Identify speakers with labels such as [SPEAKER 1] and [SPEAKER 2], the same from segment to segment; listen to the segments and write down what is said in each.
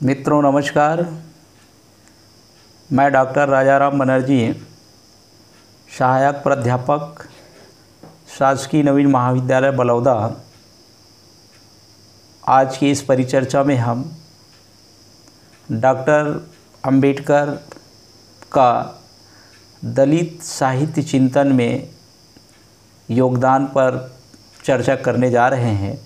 [SPEAKER 1] मित्रों नमस्कार। मैं डॉक्टर राजाराम बनर्जी, सहायक प्राध्यापक, शासकीय नवीन महाविद्यालय बलौदा। आज की इस परिचर्चा में हम डॉक्टर अंबेडकर का दलित साहित्य चिंतन में योगदान पर चर्चा करने जा रहे हैं।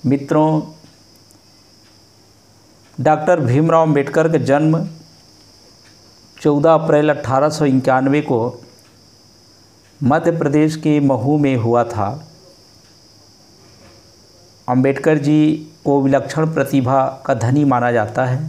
[SPEAKER 1] मित्रों, डॉक्टर भीमराव अंबेडकर का जन्म 14 अप्रैल 1891 को मध्य प्रदेश के महू में हुआ था। अंबेडकर जी को विलक्षण प्रतिभा का धनी माना जाता है।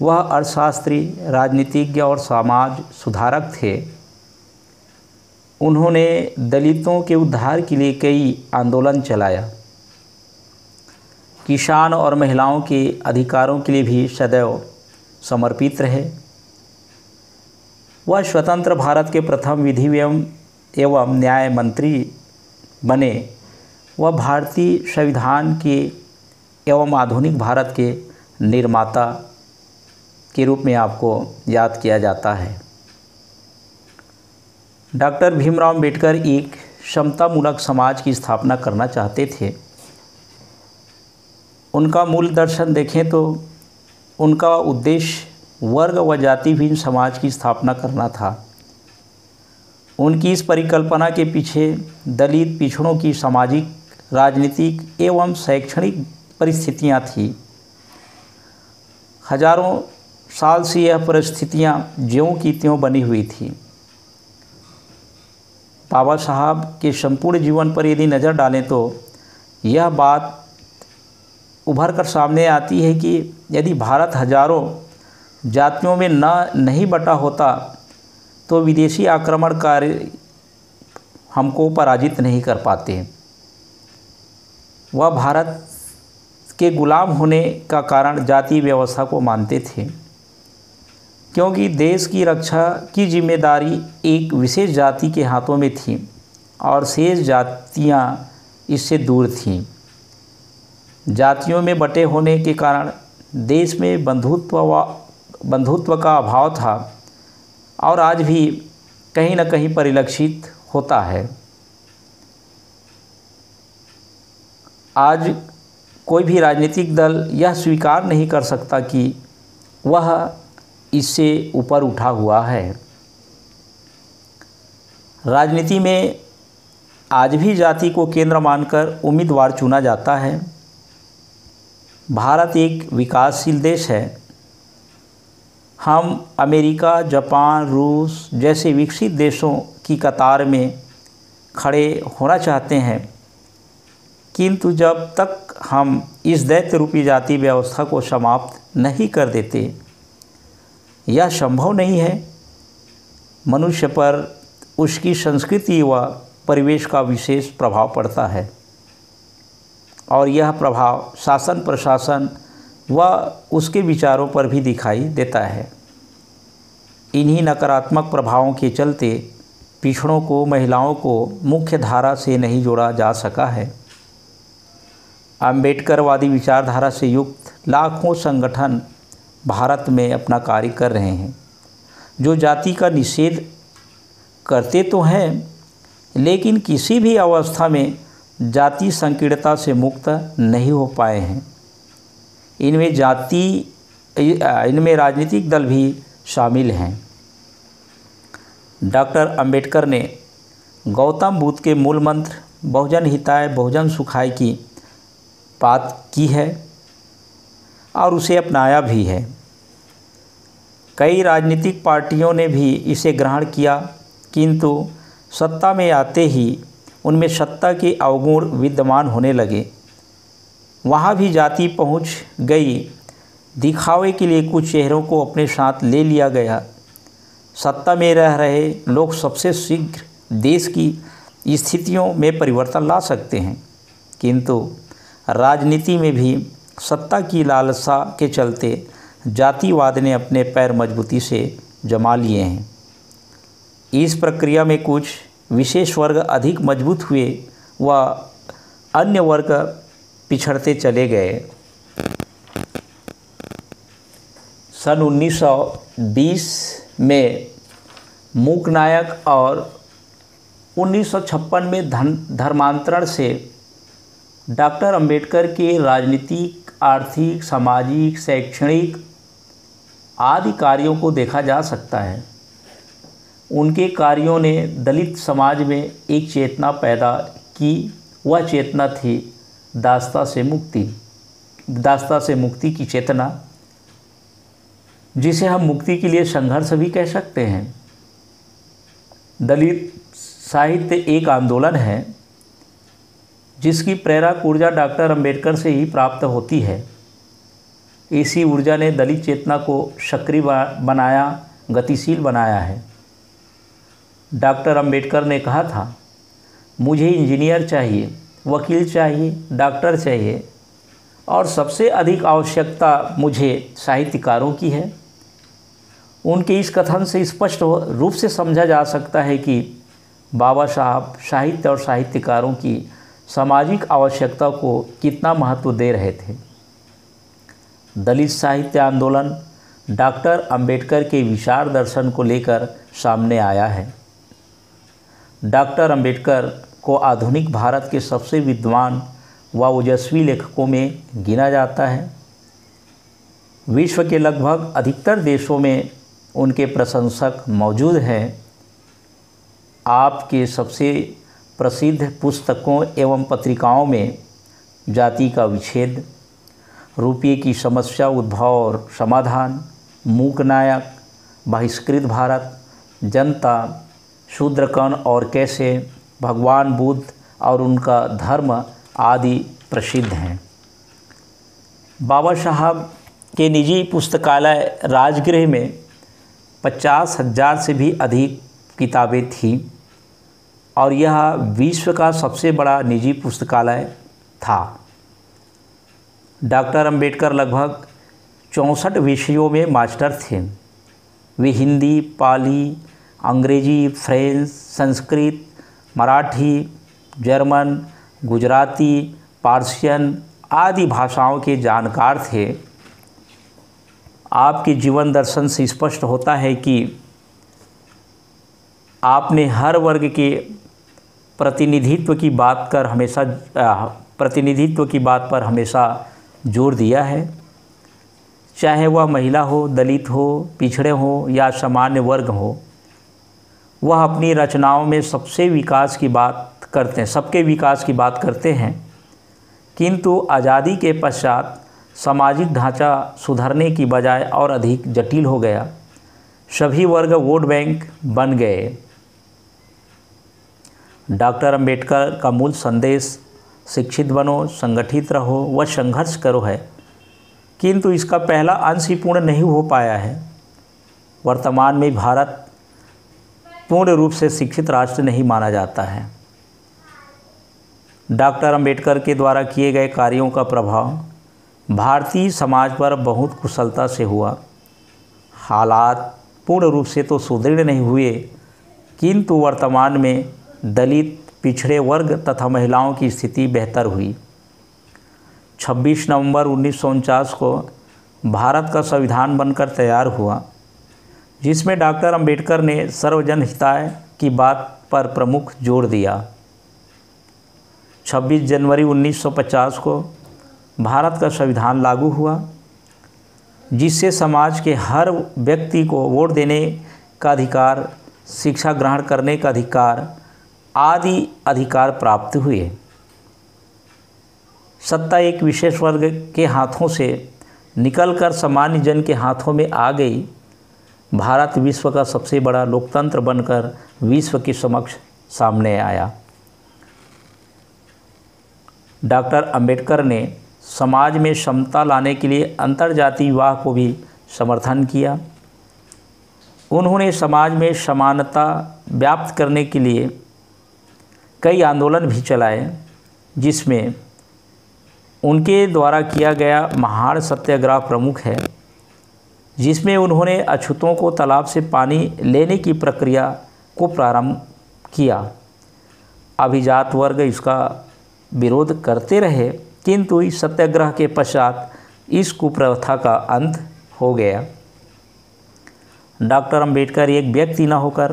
[SPEAKER 1] वह अर्थशास्त्री, राजनीतिज्ञ और समाज सुधारक थे। उन्होंने दलितों के उद्धार के लिए कई आंदोलन चलाया। किसान और महिलाओं के अधिकारों के लिए भी सदैव समर्पित रहे। वह स्वतंत्र भारत के प्रथम विधि एवं न्याय मंत्री बने। वह भारतीय संविधान के एवं आधुनिक भारत के निर्माता के रूप में आपको याद किया जाता है। डॉक्टर भीमराव अंबेडकर एक समतामूलक समाज की स्थापना करना चाहते थे। उनका मूल दर्शन देखें तो उनका उद्देश्य वर्ग व जाति भिन्न समाज की स्थापना करना था। उनकी इस परिकल्पना के पीछे दलित पिछड़ों की सामाजिक, राजनीतिक एवं शैक्षणिक परिस्थितियां थीं। हजारों साल से यह परिस्थितियां ज्यों की त्यों बनी हुई थीं। बाबा साहब के संपूर्ण जीवन पर यदि नज़र डालें तो यह बात उभर कर सामने आती है कि यदि भारत हजारों जातियों में नहीं बटा होता तो विदेशी आक्रमणकारी हमको पराजित नहीं कर पाते। वह भारत के गुलाम होने का कारण जाति व्यवस्था को मानते थे, क्योंकि देश की रक्षा की जिम्मेदारी एक विशेष जाति के हाथों में थी और शेष जातियां इससे दूर थीं। जातियों में बटे होने के कारण देश में बंधुत्व का अभाव था और आज भी कहीं न कहीं परिलक्षित होता है। आज कोई भी राजनीतिक दल यह स्वीकार नहीं कर सकता कि वह इससे ऊपर उठा हुआ है। राजनीति में आज भी जाति को केंद्र मानकर उम्मीदवार चुना जाता है। भारत एक विकासशील देश है। हम अमेरिका, जापान, रूस जैसे विकसित देशों की कतार में खड़े होना चाहते हैं, किंतु जब तक हम इस दैत्य रूपी जाति व्यवस्था को समाप्त नहीं कर देते, यह संभव नहीं है। मनुष्य पर उसकी संस्कृति व परिवेश का विशेष प्रभाव पड़ता है और यह प्रभाव शासन, प्रशासन व उसके विचारों पर भी दिखाई देता है। इन्हीं नकारात्मक प्रभावों के चलते पिछड़ों को, महिलाओं को मुख्य धारा से नहीं जोड़ा जा सका है। अम्बेडकरवादी विचारधारा से युक्त लाखों संगठन भारत में अपना कार्य कर रहे हैं, जो जाति का निषेध करते तो हैं, लेकिन किसी भी अवस्था में जाति संकीर्णता से मुक्त नहीं हो पाए हैं। इनमें राजनीतिक दल भी शामिल हैं। डॉक्टर अंबेडकर ने गौतम बुद्ध के मूल मंत्र बहुजन हिताय बहुजन सुखाय की बात की है और उसे अपनाया भी है। कई राजनीतिक पार्टियों ने भी इसे ग्रहण किया, किंतु सत्ता में आते ही उनमें सत्ता के अवगुण विद्यमान होने लगे। वहाँ भी जाति पहुँच गई। दिखावे के लिए कुछ चेहरों को अपने साथ ले लिया गया। सत्ता में रह रहे लोग सबसे शीघ्र देश की स्थितियों में परिवर्तन ला सकते हैं, किंतु राजनीति में भी सत्ता की लालसा के चलते जातिवाद ने अपने पैर मजबूती से जमा लिए हैं। इस प्रक्रिया में कुछ विशेष वर्ग अधिक मजबूत हुए व अन्य वर्ग पिछड़ते चले गए। सन 1920 में मूक नायक और 1956 में धर्मांतरण से डॉक्टर अंबेडकर के राजनीतिक, आर्थिक, सामाजिक, शैक्षणिक आदि कार्यों को देखा जा सकता है। उनके कार्यों ने दलित समाज में एक चेतना पैदा की। वह चेतना थी दासता से मुक्ति की चेतना, जिसे हम मुक्ति के लिए संघर्ष भी कह सकते हैं। दलित साहित्य एक आंदोलन है जिसकी प्रेरक ऊर्जा डॉक्टर अंबेडकर से ही प्राप्त होती है। इसी ऊर्जा ने दलित चेतना को सक्रिय बनाया, गतिशील बनाया है। डॉक्टर अंबेडकर ने कहा था, मुझे इंजीनियर चाहिए, वकील चाहिए, डॉक्टर चाहिए और सबसे अधिक आवश्यकता मुझे साहित्यकारों की है। उनके इस कथन से स्पष्ट रूप से समझा जा सकता है कि बाबा साहब साहित्य और साहित्यकारों की सामाजिक आवश्यकता को कितना महत्व दे रहे थे। दलित साहित्य आंदोलन डॉक्टर अंबेडकर के विचार दर्शन को लेकर सामने आया है। डॉक्टर अंबेडकर को आधुनिक भारत के सबसे विद्वान व ओजस्वी लेखकों में गिना जाता है। विश्व के लगभग अधिकतर देशों में उनके प्रशंसक मौजूद हैं। आपके सबसे प्रसिद्ध पुस्तकों एवं पत्रिकाओं में जाति का विच्छेद, रुपये की समस्या, उद्भव और समाधान, मूक नायक, बहिष्कृत भारत, जनता, शूद्रकण और कैसे, भगवान बुद्ध और उनका धर्म आदि प्रसिद्ध हैं। बाबा साहब के निजी पुस्तकालय राजगृह में 50,000 से भी अधिक किताबें थीं और यह विश्व का सबसे बड़ा निजी पुस्तकालय था। डॉक्टर अंबेडकर लगभग 64 विषयों में मास्टर थे। वे हिंदी, पाली, अंग्रेजी, French, Sanskrit, Marathi, German, Gujarati, Persian आदि भाषाओं के जानकार थे। आपके जीवन दर्शन से स्पष्ट होता है कि आपने हर वर्ग के प्रतिनिधित्व की बात पर हमेशा जोर दिया है, चाहे वह महिला हो, दलित हो, पिछड़े हो या सामान्य वर्ग हो। वह अपनी रचनाओं में सबके विकास की बात करते हैं, किंतु आज़ादी के पश्चात सामाजिक ढांचा सुधरने की बजाय और अधिक जटिल हो गया। सभी वर्ग वोट बैंक बन गए। डॉक्टर अंबेडकर का मूल संदेश शिक्षित बनो, संगठित रहो व संघर्ष करो है, किंतु इसका पहला अंश ही पूर्ण नहीं हो पाया है। वर्तमान में भारत पूर्ण रूप से शिक्षित राष्ट्र नहीं माना जाता है। डॉक्टर अंबेडकर के द्वारा किए गए कार्यों का प्रभाव भारतीय समाज पर बहुत कुशलता से हुआ। हालात पूर्ण रूप से तो सुदृढ़ नहीं हुए, किंतु वर्तमान में दलित, पिछड़े वर्ग तथा महिलाओं की स्थिति बेहतर हुई। 26 नवंबर 1949 को भारत का संविधान बनकर तैयार हुआ, जिसमें डॉक्टर अंबेडकर ने सर्वजन हिताय की बात पर प्रमुख जोर दिया। 26 जनवरी 1950 को भारत का संविधान लागू हुआ, जिससे समाज के हर व्यक्ति को वोट देने का अधिकार, शिक्षा ग्रहण करने का अधिकार आदि अधिकार प्राप्त हुए। सत्ता एक विशेष वर्ग के हाथों से निकलकर सामान्य जन के हाथों में आ गई। भारत विश्व का सबसे बड़ा लोकतंत्र बनकर विश्व के समक्ष सामने आया। डॉक्टर अंबेडकर ने समाज में समता लाने के लिए अंतर्जातीय विवाह को भी समर्थन किया। उन्होंने समाज में समानता व्याप्त करने के लिए कई आंदोलन भी चलाए, जिसमें उनके द्वारा किया गया महान सत्याग्रह प्रमुख है, जिसमें उन्होंने अछूतों को तालाब से पानी लेने की प्रक्रिया को प्रारंभ किया। अभिजात वर्ग इसका विरोध करते रहे, किंतु इस सत्याग्रह के पश्चात इस कुप्रथा का अंत हो गया। डॉक्टर अंबेडकर एक व्यक्ति न होकर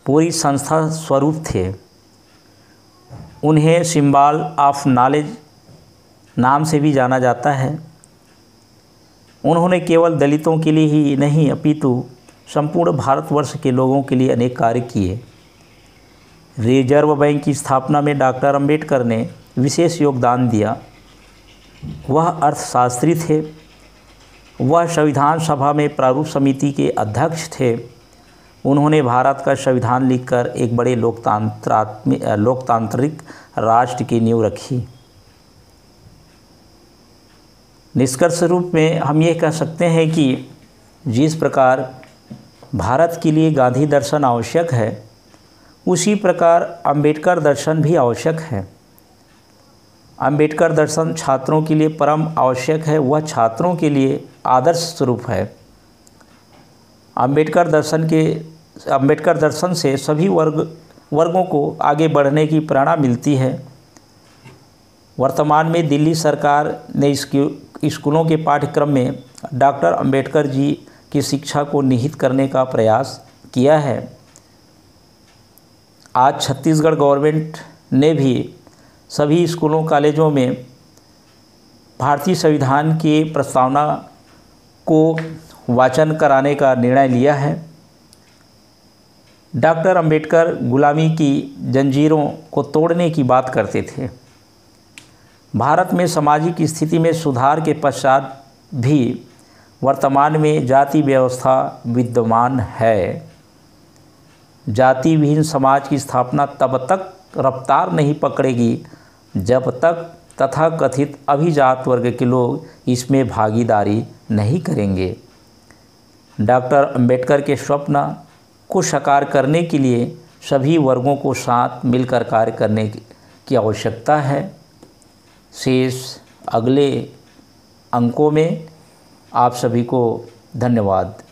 [SPEAKER 1] पूरी संस्था स्वरूप थे। उन्हें सिंबल ऑफ नॉलेज नाम से भी जाना जाता है। उन्होंने केवल दलितों के लिए ही नहीं अपितु संपूर्ण भारतवर्ष के लोगों के लिए अनेक कार्य किए। रिजर्व बैंक की स्थापना में डॉक्टर अंबेडकर ने विशेष योगदान दिया। वह अर्थशास्त्री थे। वह संविधान सभा में प्रारूप समिति के अध्यक्ष थे। उन्होंने भारत का संविधान लिखकर एक बड़े लोकतांत्रिक राष्ट्र की नींव रखी। निष्कर्ष रूप में हम ये कह सकते हैं कि जिस प्रकार भारत के लिए गांधी दर्शन आवश्यक है, उसी प्रकार अंबेडकर दर्शन भी आवश्यक है। अंबेडकर दर्शन छात्रों के लिए परम आवश्यक है। वह छात्रों के लिए आदर्श स्वरूप है। अंबेडकर दर्शन से सभी वर्गों को आगे बढ़ने की प्रेरणा मिलती है। वर्तमान में दिल्ली सरकार ने स्कूलों के पाठ्यक्रम में डॉक्टर अंबेडकर जी की शिक्षा को निहित करने का प्रयास किया है। आज छत्तीसगढ़ गवर्नमेंट ने भी सभी स्कूलों कॉलेजों में भारतीय संविधान की प्रस्तावना को वाचन कराने का निर्णय लिया है। डॉक्टर अंबेडकर गुलामी की जंजीरों को तोड़ने की बात करते थे। भारत में सामाजिक स्थिति में सुधार के पश्चात भी वर्तमान में जाति व्यवस्था विद्यमान है। जाति विहीन समाज की स्थापना तब तक रफ्तार नहीं पकड़ेगी जब तक तथाकथित अभिजात वर्ग के लोग इसमें भागीदारी नहीं करेंगे। डॉक्टर अंबेडकर के स्वप्न को साकार करने के लिए सभी वर्गों को साथ मिलकर कार्य करने की आवश्यकता है। शेष अगले अंकों में। आप सभी को धन्यवाद।